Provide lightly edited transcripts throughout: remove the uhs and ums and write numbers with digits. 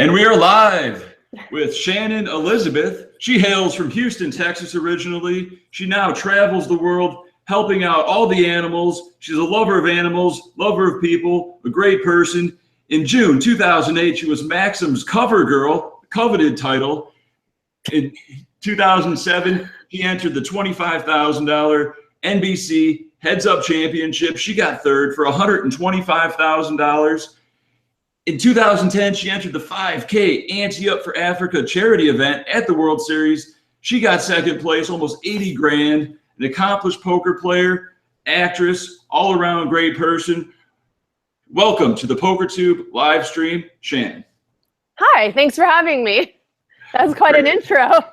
And we are live with Shannon Elizabeth. She hails from Houston, Texas originally. She now travels the world helping out all the animals. She's a lover of animals, lover of people, a great person. In June 2008, she was Maxim's cover girl, coveted title. In 2007, she entered the $25,000 NBC Heads Up Championship. She got third for $125,000. In 2010, she entered the 5K Ante Up for Africa charity event at the World Series. She got second place, almost 80 grand, an accomplished poker player, actress, all around great person. Welcome to the PokerTube live stream, Shannon. Hi, thanks for having me. That was quite an intro.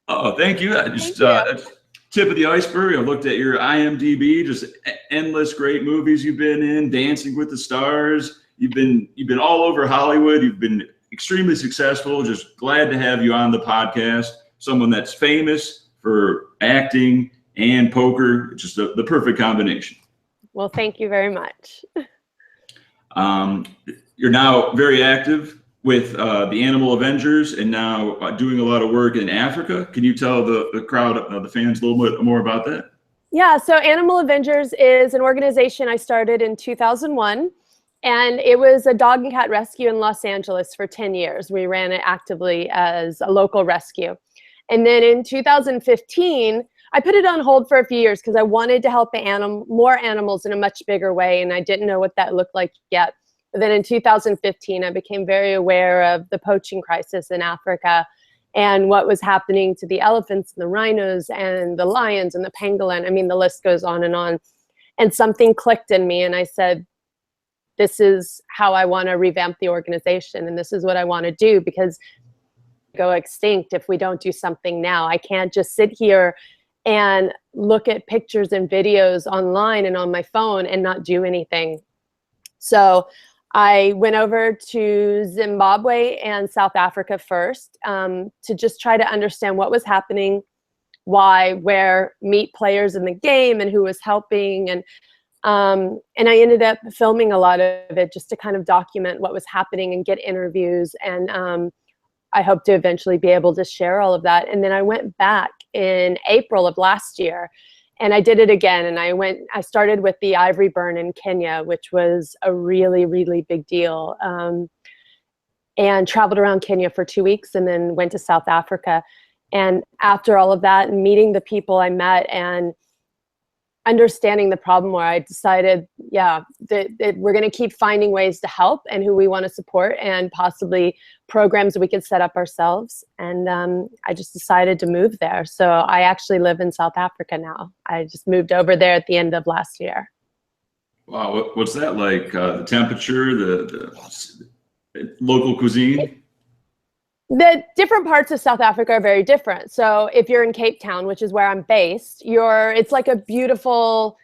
Oh, thank you. Tip of the iceberg. I looked at your IMDb, just endless great movies you've been in, Dancing with the Stars. You've been all over Hollywood. You've been extremely successful. Just glad to have you on the podcast. Someone that's famous for acting and poker. Just the perfect combination. Well, thank you very much. You're now very active with the Animal Avengers and now doing a lot of work in Africa. Can you tell the crowd, the fans, a little bit more about that? Yeah, so Animal Avengers is an organization I started in 2001. And it was a dog and cat rescue in Los Angeles for 10 years. We ran it actively as a local rescue. And then in 2015, I put it on hold for a few years because I wanted to help more animals in a much bigger way. And I didn't know what that looked like yet. But then in 2015, I became very aware of the poaching crisis in Africa and what was happening to the elephants and the rhinos and the lions and the pangolin. I mean, the list goes on. And something clicked in me and I said, this is how I want to revamp the organization. And this is what I want to do because go extinct if we don't do something now. I can't just sit here and look at pictures and videos online and on my phone and not do anything. So I went over to Zimbabwe and South Africa first to just try to understand what was happening, why, where, meet players in the game and who was helping. And I ended up filming a lot of it just to kind of document what was happening and get interviews. And I hope to eventually be able to share all of that. And then I went back in April of last year and I did it again. And I started with the Ivory burn in Kenya, which was a really, really big deal. And traveled around Kenya for 2 weeks and then went to South Africa. And after all of that and meeting the people I met and understanding the problem more, I decided, that we're going to keep finding ways to help and who we want to support and possibly programs we could set up ourselves. And I just decided to move there. So I actually live in South Africa now. I just moved over there at the end of last year. Wow, what's that like? The temperature, the local cuisine? The different parts of South Africa are very different. So if you're in Cape Town, which is where I'm based, it's like a beautiful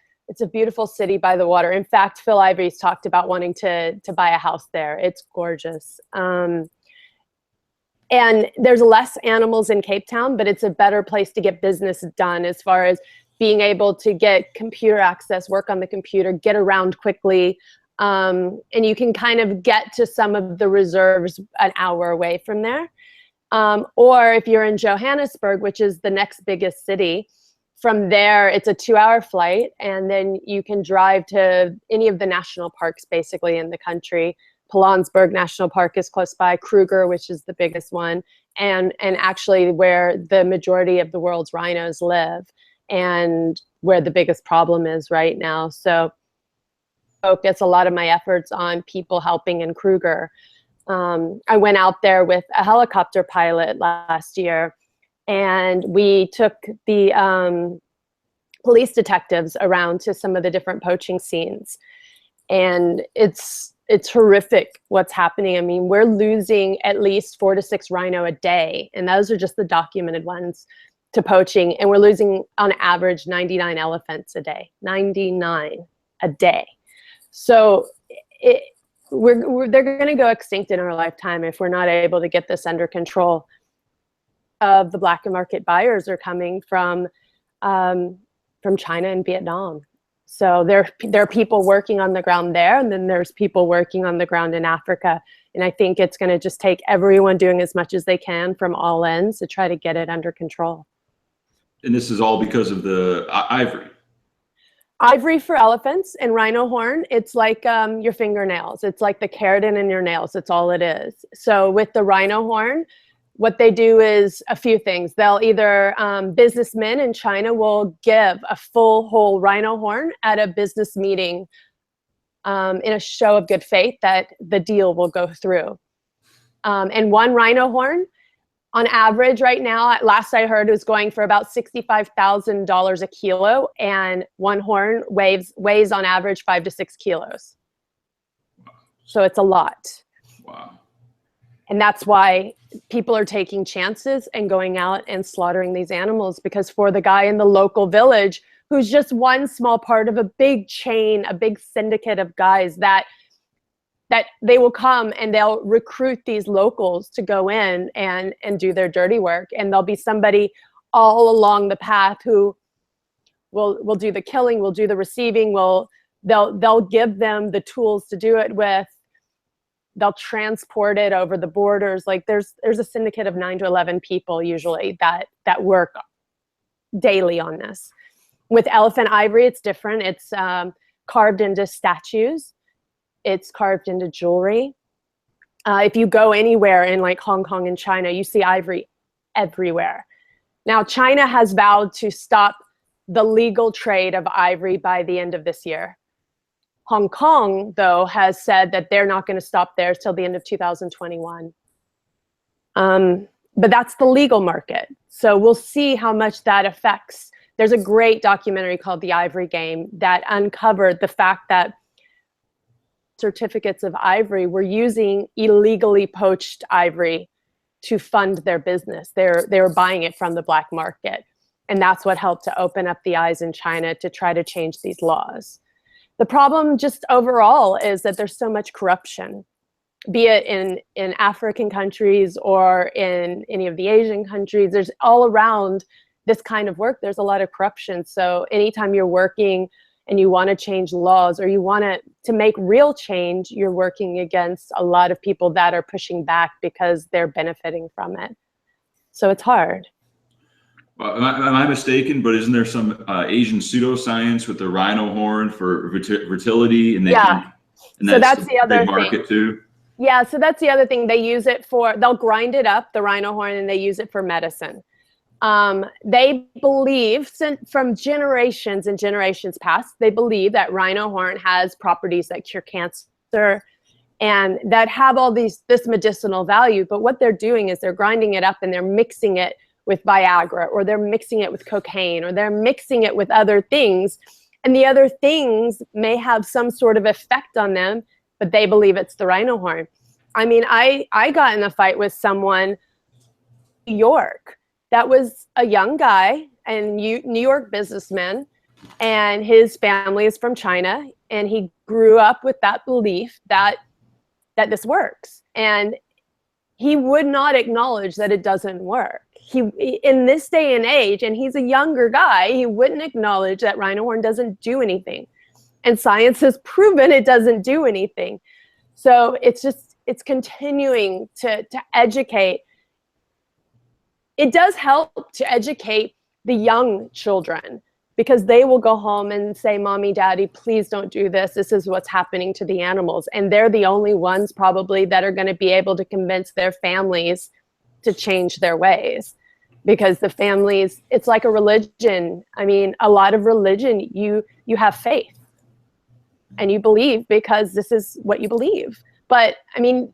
city by the water. In fact, Phil Ivory's talked about wanting to buy a house there. It's gorgeous. And there's less animals in Cape Town, but it's a better place to get business done as far as being able to get computer access, work on the computer, get around quickly. And you can kind of get to some of the reserves an hour away from there. Or if you're in Johannesburg, which is the next biggest city, from there, it's a 2-hour flight. And then you can drive to any of the national parks basically in the country. Pilanesberg National Park is close by, Kruger, which is the biggest one, and actually where the majority of the world's rhinos live and where the biggest problem is right now. So focus a lot of my efforts on people helping in Kruger. I went out there with a helicopter pilot last year and we took the police detectives around to some of the different poaching scenes. And it's horrific what's happening. I mean, we're losing at least 4 to 6 rhino a day. And those are just the documented ones to poaching. And we're losing on average 99 elephants a day, 99 a day. So they're going to go extinct in our lifetime if we're not able to get this under control. The black market buyers are coming from China and Vietnam. So there are people working on the ground there, and then there's people working on the ground in Africa And I think it's going to just take everyone doing as much as they can from all ends to try to get it under control. And this is all because of the ivory. Ivory for elephants and rhino horn, it's like your fingernails. It's like the keratin in your nails. That's all it is. So with the rhino horn, what they do is a few things. They'll either, businessmen in China will give a full whole rhino horn at a business meeting in a show of good faith that the deal will go through. And one rhino horn, on average right now, last I heard, was going for about $65,000 a kilo, and one horn weighs on average 5 to 6 kilos. So it's a lot. Wow. And that's why people are taking chances and going out and slaughtering these animals, because for the guy in the local village who's just one small part of a big chain, a big syndicate of guys that they will come and they'll recruit these locals to go in and do their dirty work. And there'll be somebody all along the path who will do the killing, will do the receiving, they'll give them the tools to do it with. They'll transport it over the borders. Like there's a syndicate of 9 to 11 people usually that work daily on this. With elephant ivory, it's different. It's carved into statues. It's carved into jewelry. If you go anywhere in like Hong Kong and China, you see ivory everywhere. Now, China has vowed to stop the legal trade of ivory by the end of this year. Hong Kong, though, has said that they're not going to stop theirs till the end of 2021. But that's the legal market. So we'll see how much that affects. There's a great documentary called The Ivory Game that uncovered the fact that certificates of ivory were using illegally poached ivory to fund their business. They were buying it from the black market. And that's what helped to open up the eyes in China to try to change these laws. The problem just overall is that there's so much corruption, be it in African countries or in any of the Asian countries. There's all around this kind of work, there's a lot of corruption. So anytime you're working and you want to change laws or you want to make real change, you're working against a lot of people that are pushing back because they're benefiting from it. So it's hard. Am I mistaken? But isn't there some Asian pseudoscience with the rhino horn for fertility? And so that's the other thing. They market too. Yeah, so that's the other thing. They use it they'll grind it up, the rhino horn, and they use it for medicine. They believe, from generations and generations past, they believe that rhino horn has properties that cure cancer and that have all this medicinal value. But what they're doing is they're grinding it up and they're mixing it with Viagra, or they're mixing it with cocaine, or they're mixing it with other things. And the other things may have some sort of effect on them, but they believe it's the rhino horn. I mean, I got in a fight with someone in New York that was a young guy and New York businessman, and his family is from China, and he grew up with that belief that this works. And he would not acknowledge that it doesn't work. In this day and age, and he's a younger guy, he wouldn't acknowledge that rhino horn doesn't do anything. And science has proven it doesn't do anything. So it's continuing to educate. It does help to educate the young children, because they will go home and say, Mommy, Daddy, please don't do this. This is what's happening to the animals. And they're the only ones probably that are going to be able to convince their families to change their ways, because the families, it's like a religion. I mean, a lot of religion, you have faith and you believe because this is what you believe. But I mean,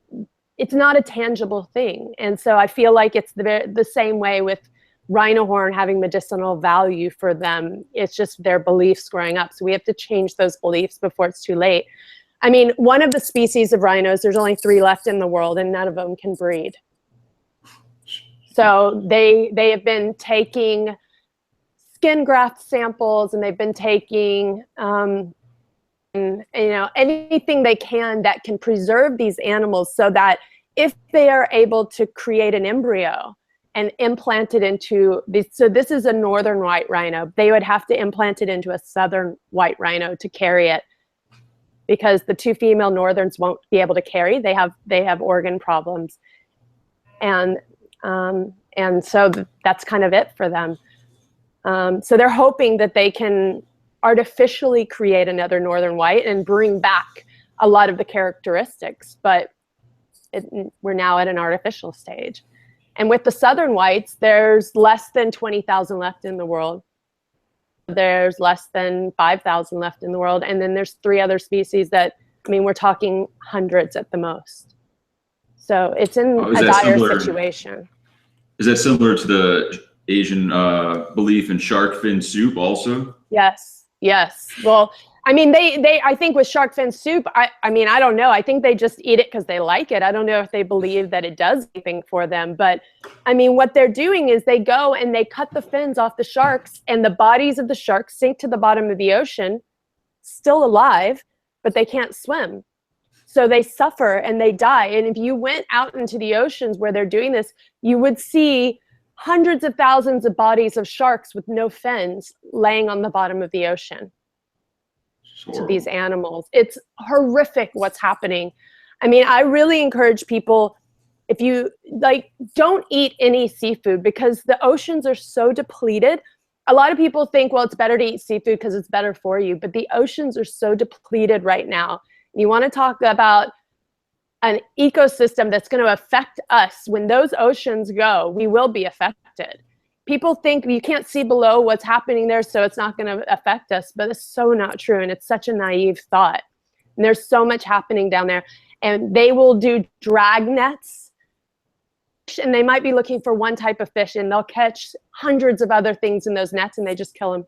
it's not a tangible thing. And so I feel like it's the same way with rhino horn having medicinal value for them. It's just their beliefs growing up. So we have to change those beliefs before it's too late. I mean, one of the species of rhinos, there's only 3 left in the world, and none of them can breed. So they have been taking skin graft samples, and they've been taking anything they can that can preserve these animals, so that if they are able to create an embryo and implant it into so this is a northern white rhino, they would have to implant it into a southern white rhino to carry it because the 2 female northerns won't be able to carry. They have organ problems, and so that's kind of it for them. So they're hoping that they can artificially create another northern white and bring back a lot of the characteristics, but we're now at an artificial stage. And with the southern whites, there's less than 20,000 left in the world. There's less than 5,000 left in the world. And then there's 3 other species that, I mean, we're talking hundreds at the most. So it's in a dire situation. Is that similar to the Asian belief in shark fin soup also? Yes, yes. Well, I mean, I think with shark fin soup, I mean, I don't know. I think they just eat it because they like it. I don't know if they believe that it does anything for them. But I mean, what they're doing is they go and they cut the fins off the sharks, and the bodies of the sharks sink to the bottom of the ocean, still alive, but they can't swim. So they suffer and they die. And if you went out into the oceans where they're doing this, you would see hundreds of thousands of bodies of sharks with no fins laying on the bottom of the ocean. To these animals. It's horrific what's happening. I mean, I really encourage people, if you like, don't eat any seafood because the oceans are so depleted. A lot of people think, well, it's better to eat seafood because it's better for you, but the oceans are so depleted right now. You want to talk about an ecosystem that's going to affect us. When those oceans go, we will be affected. People think you can't see below what's happening there, so it's not going to affect us, but it's so not true, and it's such a naive thought. And there's so much happening down there, and they will do drag nets, and they might be looking for one type of fish, and they'll catch hundreds of other things in those nets, and they just kill them.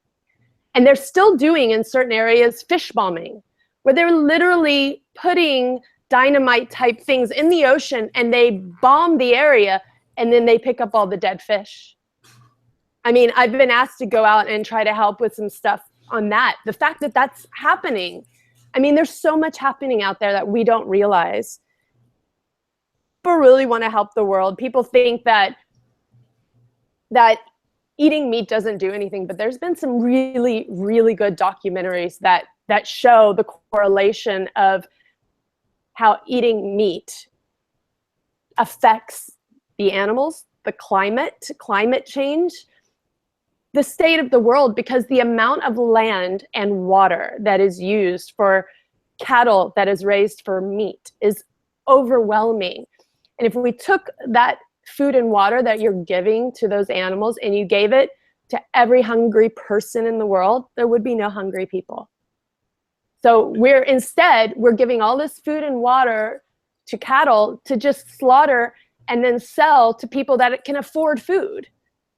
And they're still doing, in certain areas, fish bombing, where they're literally putting dynamite type things in the ocean, and they bomb the area, and then they pick up all the dead fish. I mean, I've been asked to go out and try to help with some stuff on that. The fact that that's happening, I mean, there's so much happening out there that we don't realize. People really want to help the world. People think that eating meat doesn't do anything, but there's been some really, really good documentaries that show the correlation of how eating meat affects the animals, the climate change, the state of the world, because the amount of land and water that is used for cattle that is raised for meat is overwhelming. And if we took that food and water that you're giving to those animals and you gave it to every hungry person in the world, there would be no hungry people. So we're giving all this food and water to cattle to just slaughter and then sell to people that can afford food.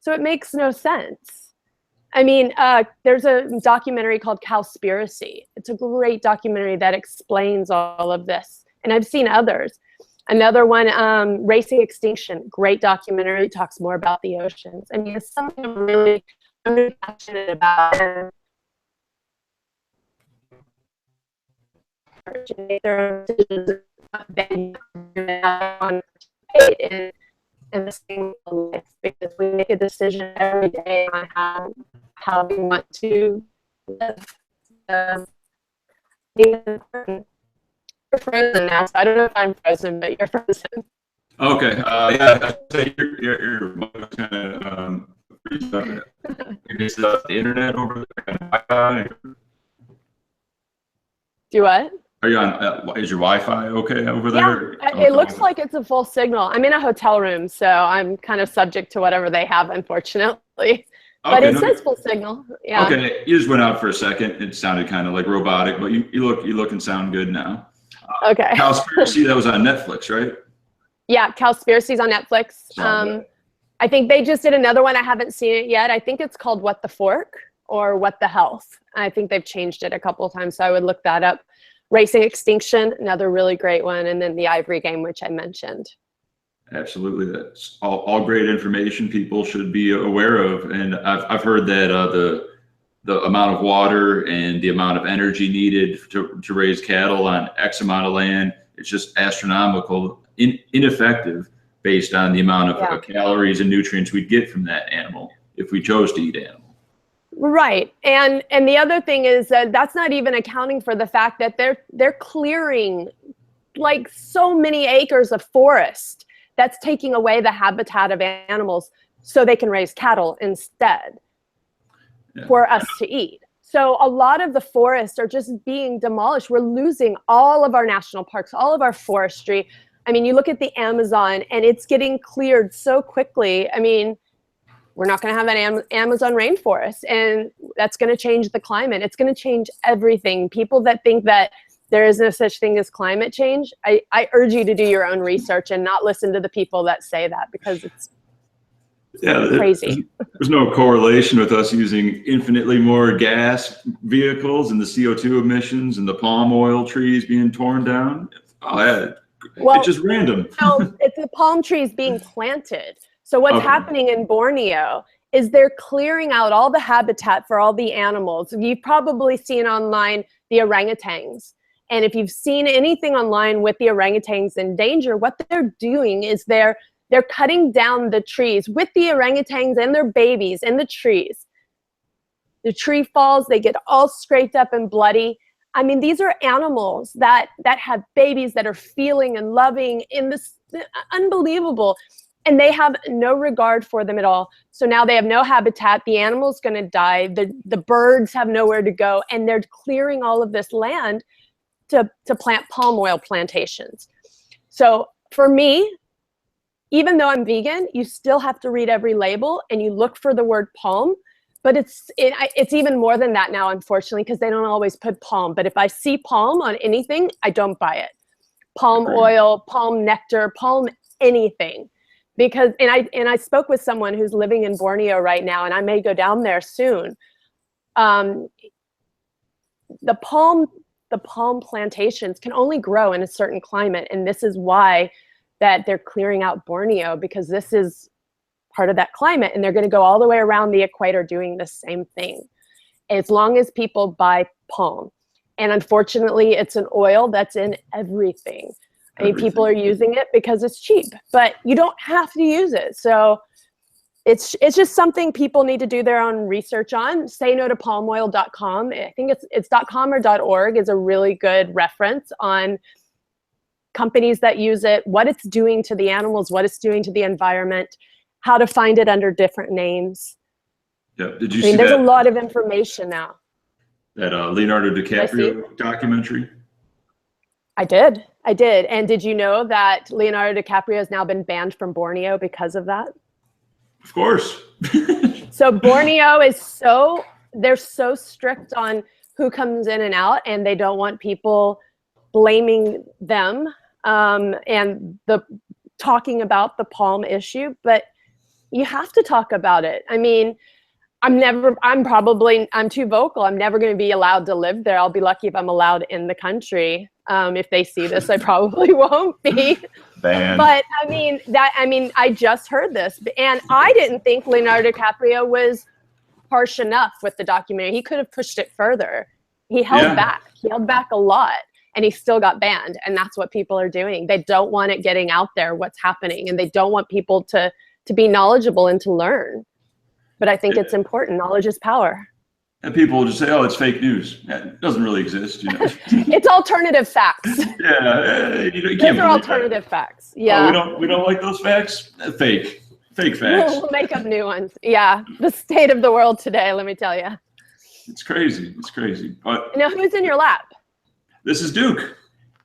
So it makes no sense. I mean, there's a documentary called Cowspiracy. It's a great documentary that explains all of this. And I've seen others. Another one, Racing Extinction, great documentary, talks more about the oceans. I mean, it's something I'm really passionate about. And the same with life, because we make a decision every day on how we want to live. You're frozen now, so I don't know if I'm frozen, but you're frozen. Okay. Yeah. Your kind of is the internet over there? Do what? Are you on? Is your Wi-Fi okay over there? Yeah, it looks like it's a full signal. I'm in a hotel room, so I'm kind of subject to whatever they have, unfortunately. But it says full signal. Yeah. Okay, you just went out for a second. It sounded kind of like robotic, but you look and sound good now. Okay. Cowspiracy, that was on Netflix, right? Yeah, Cowspiracy's on Netflix. I think they just did another one. I haven't seen it yet. I think it's called What the Fork or What the Health. I think they've changed it a couple of times, so I would look that up. Racing Extinction, another really great one, and then the Ivory Game, which I mentioned. Absolutely, that's all great information people should be aware of. And I've heard that the amount of water and the amount of energy needed to raise cattle on X amount of land, it's just astronomical, ineffective based on the amount of calories and nutrients we'd get from that animal if we chose to eat animal. Right. And the other thing is that that's not even accounting for the fact that they're clearing like so many acres of forest that's taking away the habitat of animals so they can raise cattle instead for us to eat. So a lot of the forests are just being demolished. We're losing all of our national parks, all of our forestry. I mean, you look at the Amazon and it's getting cleared so quickly. I mean, we're not going to have an Amazon rainforest, and that's going to change the climate. It's going to change everything. People that think that there is no such thing as climate change, I urge you to do your own research and not listen to the people that say that, because it's crazy. There's no correlation with us using infinitely more gas vehicles and the CO2 emissions and the palm oil trees being torn down. It's just random. No, it's the palm trees being planted. So what's happening in Borneo is they're clearing out all the habitat for all the animals. You've probably seen online the orangutans. And if you've seen anything online with the orangutans in danger, what they're doing is they're cutting down the trees with the orangutans and their babies in the trees. The tree falls, they get all scraped up and bloody. I mean, these are animals that have babies that are feeling and loving in this unbelievable. And they have no regard for them at all. So now they have no habitat. The animal's going to die. The birds have nowhere to go. And they're clearing all of this land to plant palm oil plantations. So for me, even though I'm vegan, you still have to read every label and you look for the word palm. But it's even more than that now, unfortunately, because they don't always put palm. But if I see palm on anything, I don't buy it. Palm oil, palm nectar, palm anything. Because I spoke with someone who's living in Borneo right now, and I may go down there soon. The palm plantations can only grow in a certain climate, and this is why that they're clearing out Borneo, because this is part of that climate, and they're going to go all the way around the equator doing the same thing, as long as people buy palm. And unfortunately, it's an oil that's in everything. I mean, people are using it because it's cheap, but you don't have to use it. So it's just something people need to do their own research on. SayNoToPalmOil.com. I think it's .com or .org is a really good reference on companies that use it, what it's doing to the animals, what it's doing to the environment, how to find it under different names. Yeah. Did you see there's a lot of information now. That Leonardo DiCaprio documentary? I did. And did you know that Leonardo DiCaprio has now been banned from Borneo because of that? Of course. So Borneo is they're so strict on who comes in and out, and they don't want people blaming them and talking about the palm issue, but you have to talk about it. I mean, I'm too vocal. I'm never going to be allowed to live there. I'll be lucky if I'm allowed in the country. If they see this, I probably won't be. Banned. But I just heard this, and I didn't think Leonardo DiCaprio was harsh enough with the documentary. He could have pushed it further. He held back. He held back a lot, and he still got banned. And that's what people are doing. They don't want it getting out there what's happening, and they don't want people to be knowledgeable and to learn. But I think it's important. Knowledge is power. And people will just say, "Oh, it's fake news. It doesn't really exist." It's alternative facts. You can't Those are alternative facts. Yeah. Oh, we don't like those facts. Fake facts. We'll make up new ones. Yeah. The state of the world today. Let me tell you. It's crazy. But now, who's in your lap? This is Duke.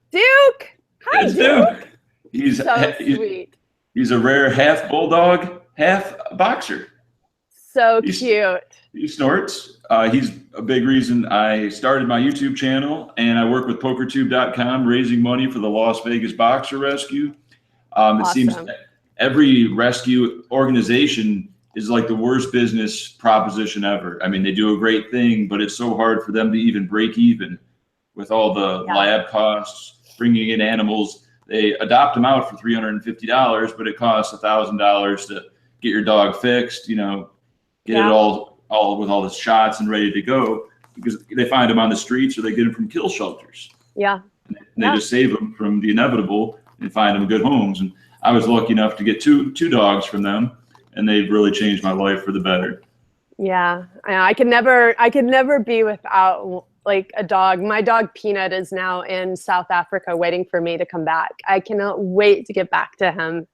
Duke. Hi, it's Duke. He's so sweet. He's a rare half bulldog, half boxer. So cute. He snorts. He's a big reason I started my YouTube channel, and I work with PokerTube.com, raising money for the Las Vegas Boxer Rescue. Awesome. It seems every rescue organization is like the worst business proposition ever. I mean, they do a great thing, but it's so hard for them to even break even with all the lab costs, bringing in animals. They adopt them out for $350, but it costs $1,000 to get your dog fixed, get it all with all the shots and ready to go, because they find them on the streets or they get them from kill shelters. Yeah. And they just save them from the inevitable and find them good homes. And I was lucky enough to get two dogs from them, and they've really changed my life for the better. Yeah, I could never be without like a dog. My dog Peanut is now in South Africa waiting for me to come back. I cannot wait to get back to him.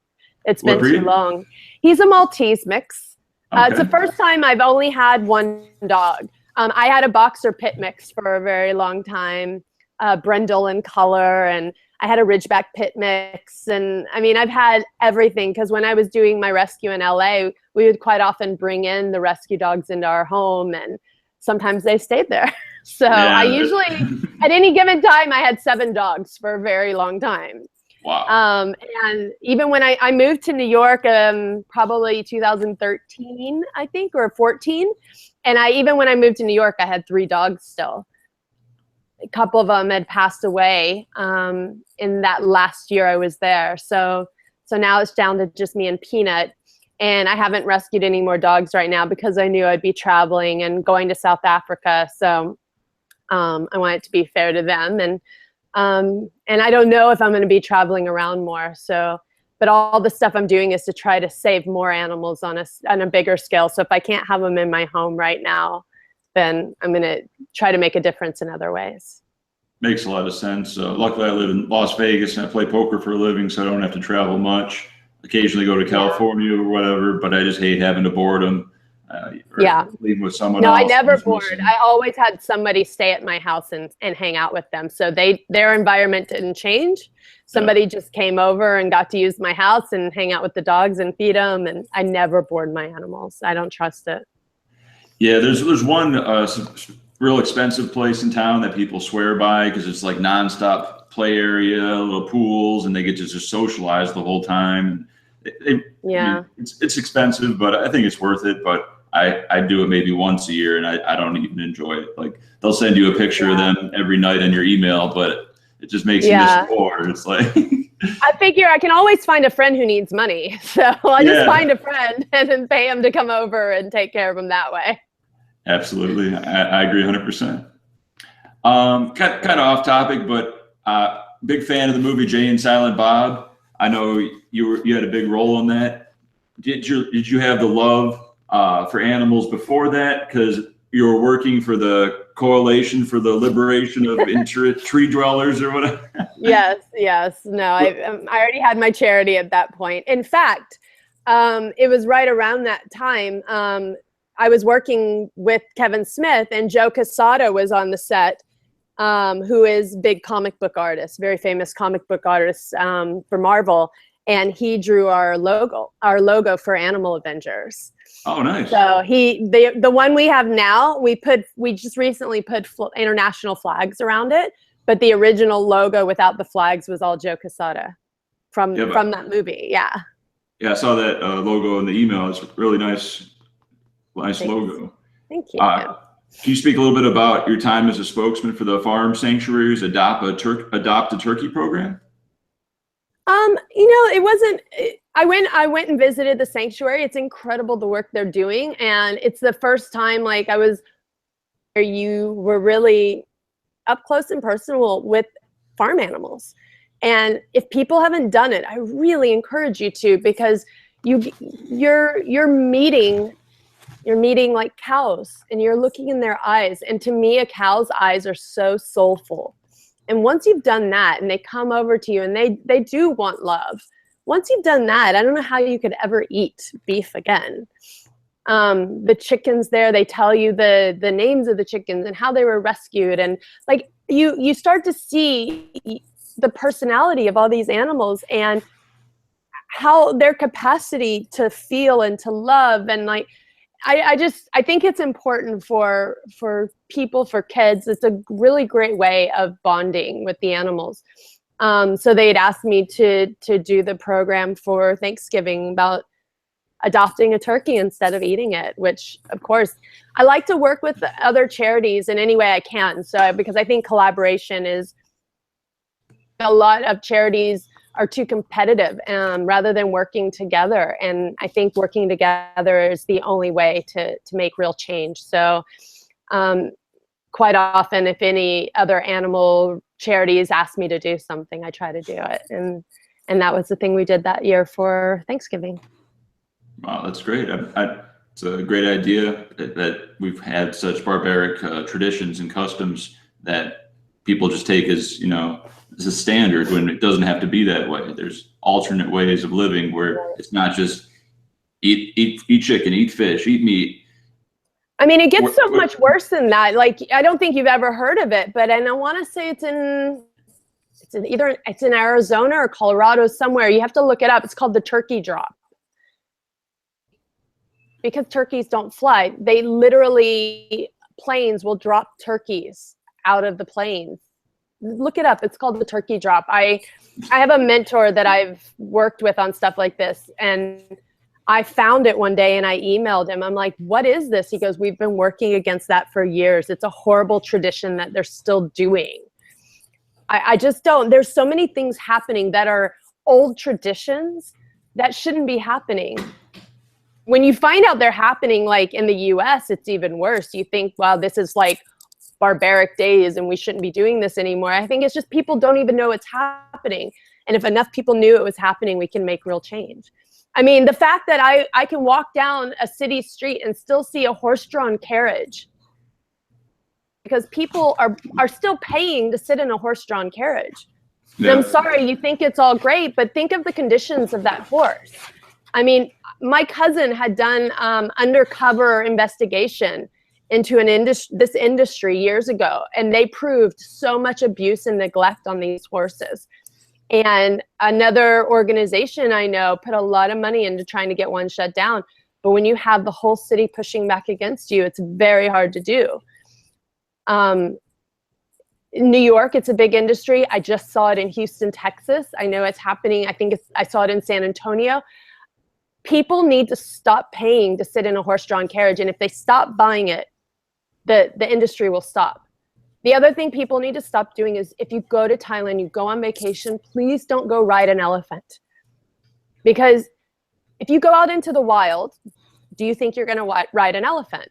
It's What been too breed? long. He's a Maltese mix. It's the Okay. first time I've only had one dog. I had a boxer pit mix for a very long time, brindle in color, and I had a Ridgeback pit mix. And I mean, I've had everything because when I was doing my rescue in LA, we would quite often bring in the rescue dogs into our home, and sometimes they stayed there. So I Yeah. usually, at any given time, I had 7 dogs for a very long time. Wow. And even when I moved to New York, probably 2013, I think, or 14. And even when I moved to New York, I had 3 dogs still. A couple of them had passed away in that last year I was there. So now it's down to just me and Peanut. And I haven't rescued any more dogs right now because I knew I'd be traveling and going to South Africa. So I want it to be fair to them. And I don't know if I'm going to be traveling around more. So, but all the stuff I'm doing is to try to save more animals on a bigger scale. So if I can't have them in my home right now, then I'm going to try to make a difference in other ways. Makes a lot of sense. Luckily, I live in Las Vegas and I play poker for a living, so I don't have to travel much. Occasionally go to California or whatever, but I just hate having to board them. Leave with someone else. No, I never bored. I always had somebody stay at my house and hang out with them. So their environment didn't change. Somebody just came over and got to use my house and hang out with the dogs and feed them. And I never bored my animals. I don't trust it. Yeah, there's one real expensive place in town that people swear by because it's like nonstop play area, little pools, and they get to just socialize the whole time. I mean, it's expensive, but I think it's worth it. But I do it maybe once a year, and I don't even enjoy it. Like they'll send you a picture of them every night on your email, but it just makes you miss more. It's like I figure I can always find a friend who needs money, so I just find a friend and then pay him to come over and take care of him that way. Absolutely, I agree 100%. Kind of off topic, but big fan of the movie Jay and Silent Bob. I know you had a big role in that. Did you have the love for animals before that? Because you were working for the Coalition for the Liberation of Tree Dwellers or whatever. Yes. No, I already had my charity at that point. In fact, it was right around that time. I was working with Kevin Smith, and Joe Quesada was on the set, who is big comic book artist, very famous comic book artist for Marvel, and he drew our logo for Animal Avengers. Oh, nice. So the one we have now, we just recently put international flags around it, but the original logo without the flags was all Joe Quesada from that movie. Yeah. Yeah, I saw that logo in the email. It's really nice. Nice logo. Thank you. Can you speak a little bit about your time as a spokesman for the Farm Sanctuary's Adopt a Turkey program? It wasn't. I went and visited the sanctuary. It's incredible the work they're doing, and it's the first time like I was where you were really up close and personal with farm animals. And if people haven't done it, I really encourage you to, because you're meeting like cows, and you're looking in their eyes. And to me, a cow's eyes are so soulful. And once you've done that and they come over to you and they do want love, once you've done that, I don't know how you could ever eat beef again. The chickens there, they tell you the names of the chickens and how they were rescued. And like you start to see the personality of all these animals and how their capacity to feel and to love. And like, I think it's important for people, for kids. It's a really great way of bonding with the animals. So they'd asked me to do the program for Thanksgiving about adopting a turkey instead of eating it, which of course I like to work with other charities in any way I can. So because I think collaboration is, a lot of charities are too competitive rather than working together. And I think working together is the only way to make real change. So quite often, if any other animal charities ask me to do something, I try to do it. And that was the thing we did that year for Thanksgiving. Wow, that's great. It's a great idea that we've had such barbaric traditions and customs that people just take as, as a standard when it doesn't have to be that way. There's alternate ways of living where it's not just eat chicken, eat fish, eat meat. I mean, it gets so much worse than that. Like, I don't think you've ever heard of it, and I want to say it's in Arizona or Colorado somewhere. You have to look it up. It's called the turkey drop. Because turkeys don't fly, they literally, planes will drop turkeys out of the planes. Look it up. It's called the turkey drop. I have a mentor that I've worked with on stuff like this, and I found it one day and I emailed him. I'm like, what is this? He goes, we've been working against that for years. It's a horrible tradition that they're still doing. I just don't. There's so many things happening that are old traditions that shouldn't be happening. When you find out they're happening, like in the US, it's even worse. You think, wow, this is like barbaric days and we shouldn't be doing this anymore. I think it's just people don't even know it's happening. And if enough people knew it was happening, we can make real change. I mean, the fact that I can walk down a city street and still see a horse-drawn carriage because people are still paying to sit in a horse-drawn carriage. Yeah. I'm sorry, you think it's all great, but think of the conditions of that horse. I mean, my cousin had done undercover investigation into this industry years ago, and they proved so much abuse and neglect on these horses. And another organization I know put a lot of money into trying to get one shut down. But when you have the whole city pushing back against you, it's very hard to do. In New York, it's a big industry. I just saw it in Houston, Texas. I know it's happening. I saw it in San Antonio. People need to stop paying to sit in a horse-drawn carriage. And if they stop buying it, the industry will stop. The other thing people need to stop doing is if you go to Thailand, you go on vacation, please don't go ride an elephant. Because if you go out into the wild, do you think you're going to ride an elephant?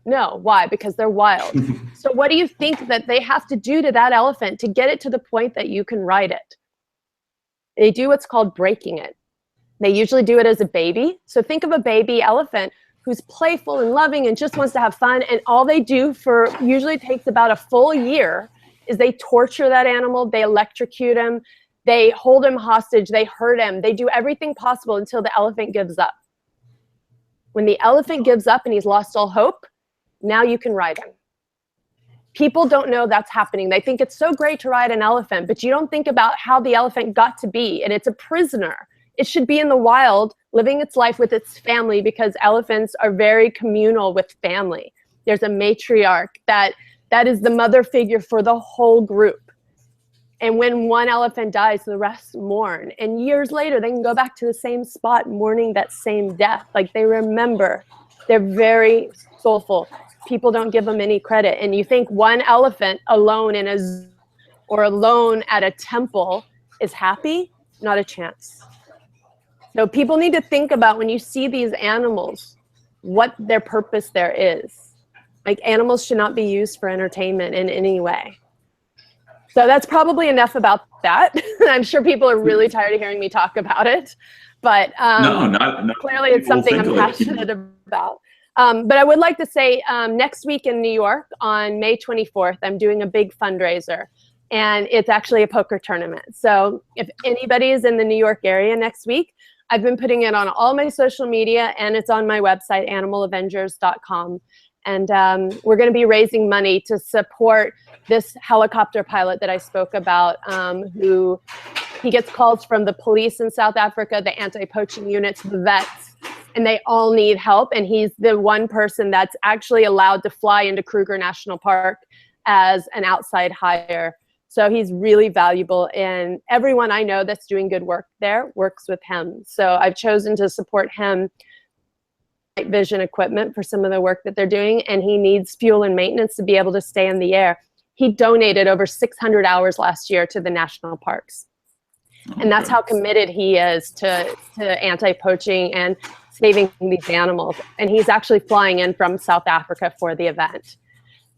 No. Why? Because they're wild. So what do you think that they have to do to that elephant to get it to the point that you can ride it? They do what's called breaking it. They usually do it as a baby. So think of a baby elephant who's playful and loving and just wants to have fun. And all they do for usually takes about a full year is they torture that animal. They electrocute him. They hold him hostage. They hurt him. They do everything possible until the elephant gives up. When the elephant gives up and he's lost all hope, now you can ride him. People don't know that's happening. They think it's so great to ride an elephant, but you don't think about how the elephant got to be. And it's a prisoner. It should be in the wild, living its life with its family, because elephants are very communal with family. There's a matriarch that is the mother figure for the whole group. And when one elephant dies, the rest mourn. And years later, they can go back to the same spot mourning that same death. Like, they remember. They're very soulful. People don't give them any credit. And you think one elephant alone in a zoo or alone at a temple is happy? Not a chance. So people need to think about, when you see these animals, what their purpose there is. Like, animals should not be used for entertainment in any way. So that's probably enough about that. I'm sure people are really tired of hearing me talk about it, but no, clearly it's something I'm passionate about. But I would like to say next week in New York on May 24th, I'm doing a big fundraiser, and it's actually a poker tournament. So if anybody is in the New York area next week, I've been putting it on all my social media, and it's on my website, animalavengers.com. And we're going to be raising money to support this helicopter pilot that I spoke about, who he gets calls from the police in South Africa, the anti-poaching units, the vets, and they all need help. And he's the one person that's actually allowed to fly into Kruger National Park as an outside hire. So he's really valuable, and everyone I know that's doing good work there works with him. So I've chosen to support him, night vision equipment for some of the work that they're doing, and he needs fuel and maintenance to be able to stay in the air. He donated over 600 hours last year to the national parks. And that's how committed he is to anti-poaching and saving these animals. And he's actually flying in from South Africa for the event.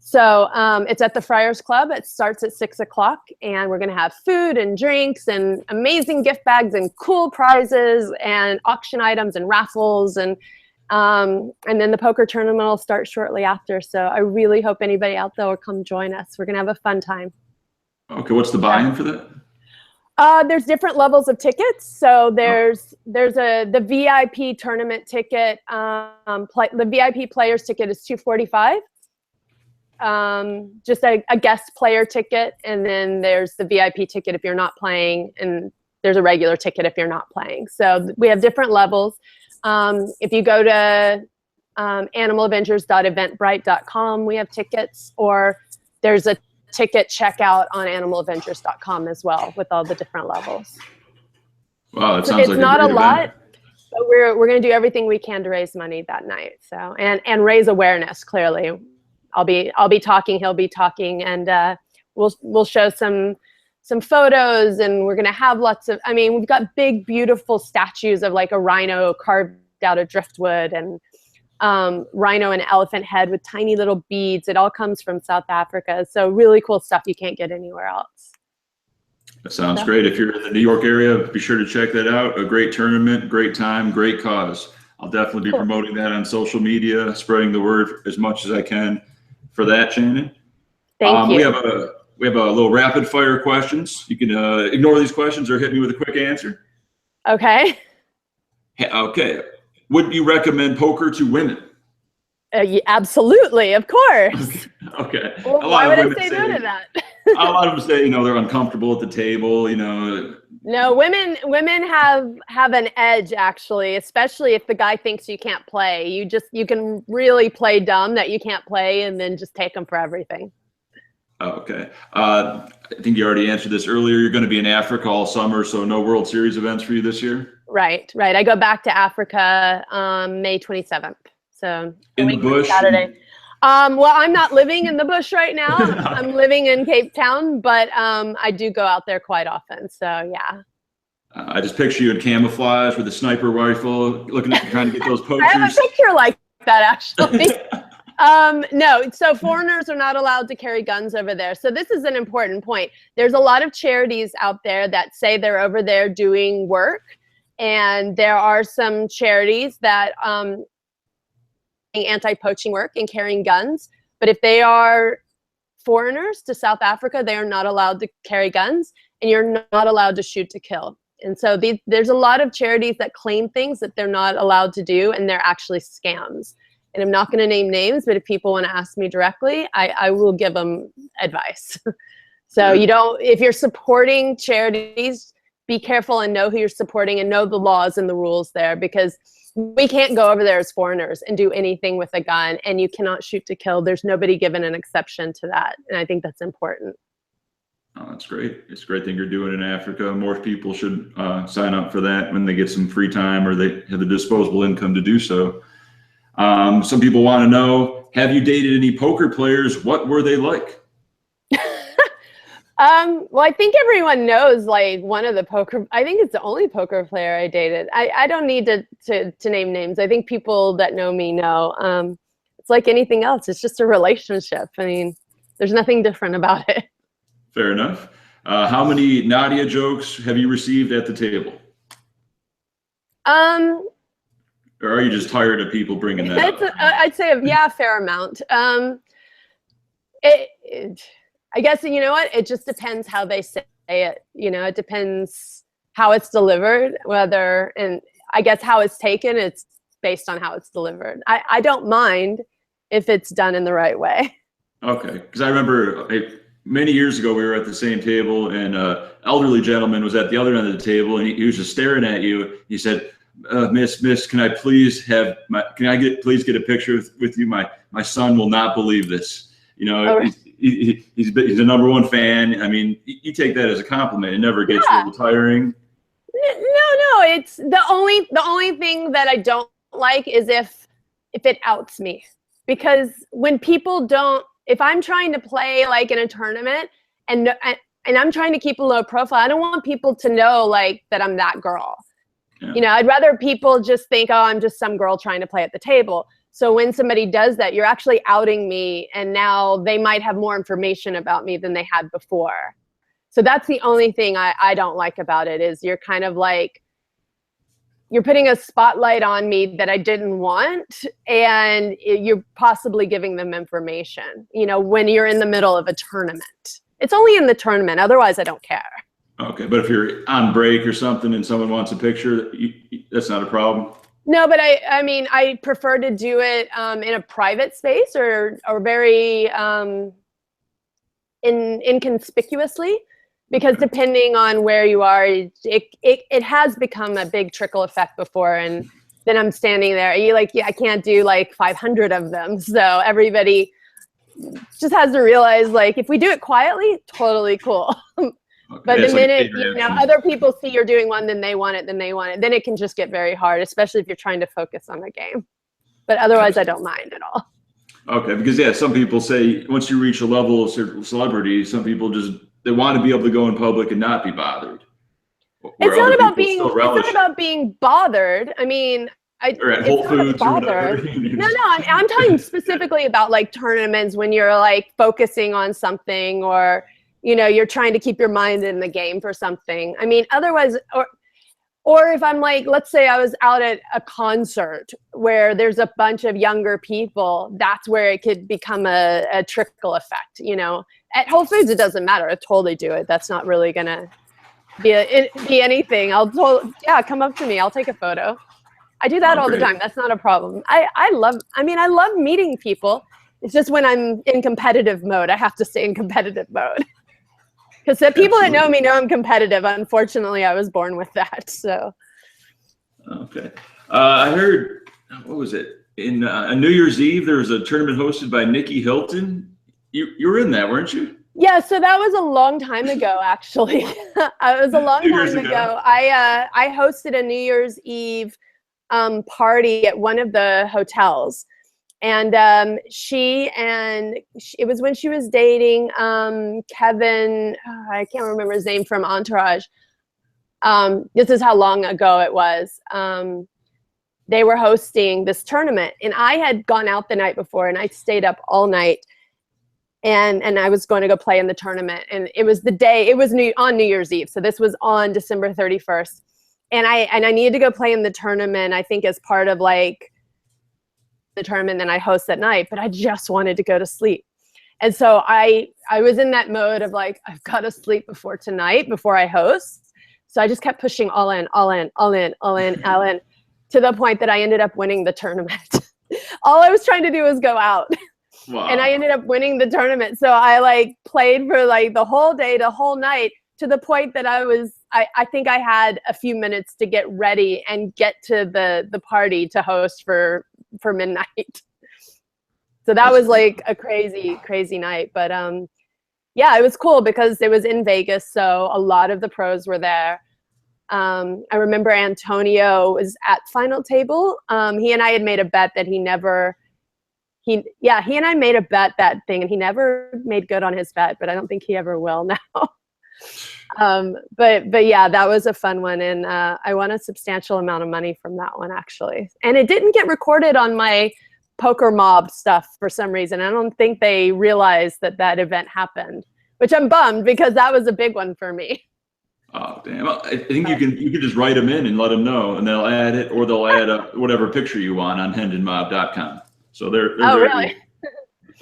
So it's at the Friars Club. It starts at 6 o'clock, and we're going to have food and drinks and amazing gift bags and cool prizes and auction items and raffles. And And then the poker tournament will start shortly after. So I really hope anybody out there will come join us. We're going to have a fun time. Okay, what's the buy-in for that? There's different levels of tickets. So there's the VIP tournament ticket. The VIP players ticket is $245. Just a guest player ticket, and then there's the VIP ticket if you're not playing, and there's a regular ticket if you're not playing. So we have different levels. If you go to animalavengers.eventbrite.com, we have tickets, or there's a ticket checkout on animalavengers.com as well with all the different levels. Wow, that sounds like it's not a lot, event. but we're going to do everything we can to raise money that night. So and raise awareness. Clearly, I'll be talking, he'll be talking, and we'll show some photos, and we're going to have lots of. I mean, we've got big, beautiful statues of like a rhino carved out of driftwood, and rhino and elephant head with tiny little beads. It all comes from South Africa. So really cool stuff you can't get anywhere else. That sounds great. If you're in the New York area, be sure to check that out. A great tournament, great time, great cause. I'll definitely be promoting that on social media, spreading the word as much as I can for that, Shannon. Thank you. We have a little rapid fire questions. You can ignore these questions or hit me with a quick answer. Okay. Okay. Would you recommend poker to women? Absolutely, of course. Okay. Well, why would I say no to that? A lot of them say, they're uncomfortable at the table, No, women have an edge, actually, especially if the guy thinks you can't play. You can really play dumb that you can't play, and then just take them for everything. Oh, okay. I think you already answered this earlier. You're going to be in Africa all summer, so no World Series events for you this year? Right. I go back to Africa May 27th. So in the bush? Saturday. Well, I'm not living in the bush right now. I'm living in Cape Town, but I do go out there quite often. So yeah. I just picture you in camouflage with a sniper rifle, trying to get those poachers. I have a picture like that, actually. No, so foreigners are not allowed to carry guns over there. So this is an important point. There's a lot of charities out there that say they're over there doing work, and there are some charities that anti-poaching work and carrying guns. But if they are foreigners to South Africa, they are not allowed to carry guns, and you're not allowed to shoot to kill. And so there's a lot of charities that claim things that they're not allowed to do, and they're actually scams. And I'm not going to name names, but if people want to ask me directly, I will give them advice. So if you're supporting charities, be careful and know who you're supporting and know the laws and the rules there, because we can't go over there as foreigners and do anything with a gun, and you cannot shoot to kill. There's nobody given an exception to that. And I think that's important. Oh, that's great. It's a great thing you're doing in Africa. More people should sign up for that when they get some free time or they have the disposable income to do so. Some people want to know, have you dated any poker players? What were they like? Well, I think everyone knows, like, I think it's the only poker player I dated. I don't need to name names. I think people that know me know. It's like anything else. It's just a relationship. I mean, there's nothing different about it. Fair enough. How many Nadia jokes have you received at the table? Or are you just tired of people bringing that up? I'd say, a fair amount. I guess, you know what? It just depends how they say it. It depends how it's delivered, and I guess how it's taken, it's based on how it's delivered. I don't mind if it's done in the right way. Okay. Because I remember many years ago, we were at the same table, and an elderly gentleman was at the other end of the table, and he was just staring at you. He said, Miss, can I please please get a picture with you? My son will not believe this. He's a #1 fan. I mean, you take that as a compliment. It never gets a little tiring. No, it's the only thing that I don't like is if it outs me, because when people don't, if I'm trying to play like in a tournament and I'm trying to keep a low profile, I don't want people to know like that I'm that girl. Yeah. I'd rather people just think, oh, I'm just some girl trying to play at the table. So when somebody does that, you're actually outing me, and now they might have more information about me than they had before. So that's the only thing I don't like about it, is you're kind of like you're putting a spotlight on me that I didn't want, and you're possibly giving them information, you know, when you're in the middle of a tournament. It's only in the tournament. Otherwise, I don't care. Okay, but if you're on break or something and someone wants a picture, that's not a problem? No, but I mean, I prefer to do it in a private space or very inconspicuously. Because depending on where you are, it has become a big trickle effect before. And then I'm standing there, I can't do like 500 of them. So everybody just has to realize, like, if we do it quietly, totally cool. But the minute, other people see you're doing one, then they want it, then it can just get very hard, especially if you're trying to focus on the game. But otherwise, I don't mind at all. Okay, because some people say once you reach a level of celebrity, some people they want to be able to go in public and not be bothered. It's not about being bothered. I mean, or at Whole Foods or whatever. No, I'm talking specifically about like tournaments when you're like focusing on something, or you know, you're trying to keep your mind in the game for something. I mean, otherwise, or if I'm like, let's say I was out at a concert where there's a bunch of younger people, that's where it could become a trickle effect, you know. At Whole Foods, it doesn't matter. I totally do it. That's not really going to be anything. Come up to me. I'll take a photo. I do that all the time. That's not a problem. I love meeting people. It's just when I'm in competitive mode, I have to stay in competitive mode. Because the people that know me know I'm competitive. Unfortunately, I was born with that. So. Okay. I heard, what was it? In New Year's Eve, there was a tournament hosted by Nikki Hilton. You were in that, weren't you? Yeah, so that was a long time ago, actually. It was a long time ago. I hosted a New Year's Eve party at one of the hotels. And it was when she was dating Kevin, I can't remember his name, from Entourage. This is how long ago it was. They were hosting this tournament, and I had gone out the night before, and I stayed up all night, and I was going to go play in the tournament. And it was on New Year's Eve, so this was on December 31st, and I needed to go play in the tournament, I think as part of like the tournament that I host at night, but I just wanted to go to sleep. And so I was in that mode of like, I've got to sleep before tonight, before I host. So I just kept pushing all in, to the point that I ended up winning the tournament. All I was trying to do was go out. Wow. And I ended up winning the tournament. So I like played for like the whole day, the whole night, to the point that I think I had a few minutes to get ready and get to the party to host for midnight. So that was like a crazy night. But yeah, it was cool because it was in Vegas, so a lot of the pros were there. I remember Antonio was at final table. He and I had made a bet that he and I made a bet that thing, and he never made good on his bet, but I don't think he ever will now. But yeah, that was a fun one, and I won a substantial amount of money from that one, actually. And it didn't get recorded on my Poker Mob stuff for some reason. I don't think they realized that event happened, which I'm bummed because that was a big one for me. Oh damn! I think you can just write them in and let them know, and they'll add it, or they'll add whatever picture you want on hendonmob.com. So they're really?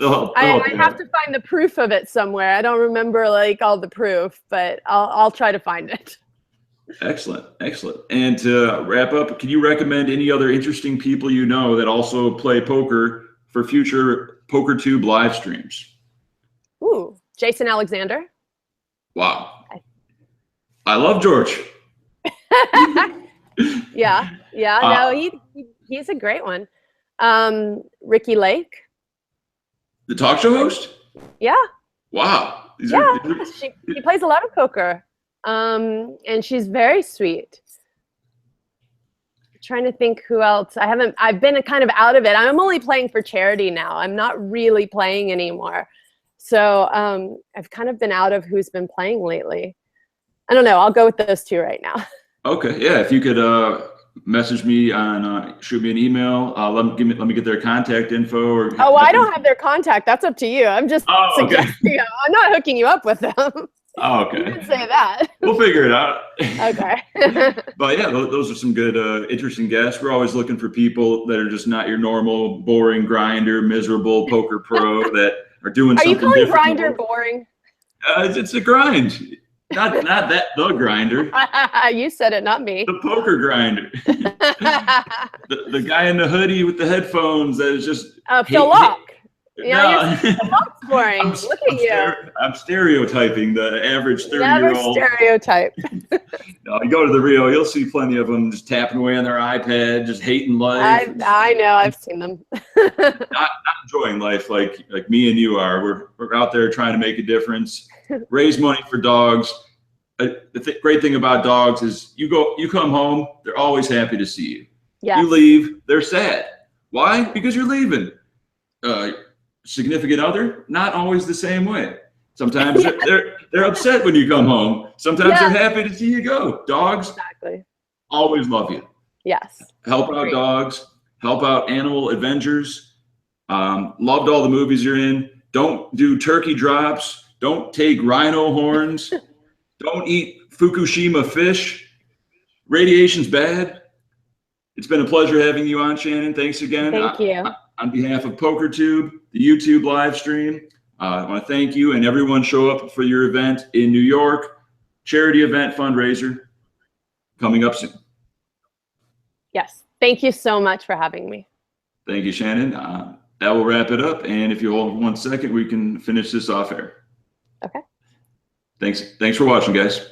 I have to find the proof of it somewhere. I don't remember like all the proof, but I'll try to find it. Excellent. And to wrap up, can you recommend any other interesting people you know that also play poker for future PokerTube live streams? Ooh, Jason Alexander. Wow. I love George. Yeah. No, he's a great one. Ricky Lake. The talk show host? Yeah. Wow. She plays a lot of poker. And she's very sweet. I'm trying to think who else. I've been kind of out of it. I'm only playing for charity now. I'm not really playing anymore. So I've kind of been out of who's been playing lately. I don't know. I'll go with those two right now. Okay. Yeah. If you could message me on, shoot me an email. Let me get their contact info. Or I don't have their contact. That's up to you. I'm just suggesting. I'm not hooking you up with them. Oh, You okay. didn't say that. We'll figure it out. Okay. But yeah, those are some good, interesting guests. We're always looking for people that are just not your normal, boring grinder, miserable poker pro that are doing Are you something calling different. grinder boring? It's a grind. Not that the grinder. You said it, not me. The poker grinder. the guy in the hoodie with the headphones that is just Phil Locke. Yeah, no. Locke's boring. Look at you. I'm stereotyping the average 30-year-old. Never stereotype. No, you go to the Rio, you'll see plenty of them just tapping away on their iPad, just hating life. I know, I've seen them. not enjoying life like me and you are. We're out there trying to make a difference, raise money for dogs. The great thing about dogs is you come home, they're always happy to see you. Yes. You leave, they're sad. Why? Because you're leaving. Significant other, not always the same way. Sometimes they're upset when you come home. Sometimes they're happy to see you go. Dogs always love you. Yes. Help out dogs, help out animal Avengers. Loved all the movies you're in. Don't do turkey drops. Don't take rhino horns. Don't eat Fukushima fish. Radiation's bad. It's been a pleasure having you on, Shannon. Thanks again. Thank you. On behalf of PokerTube, the YouTube live stream, I want to thank you and everyone show up for your event in New York, charity event fundraiser coming up soon. Yes. Thank you so much for having me. Thank you, Shannon. That will wrap it up. And if you hold 1 second, we can finish this off air. Okay. Thanks for watching, guys.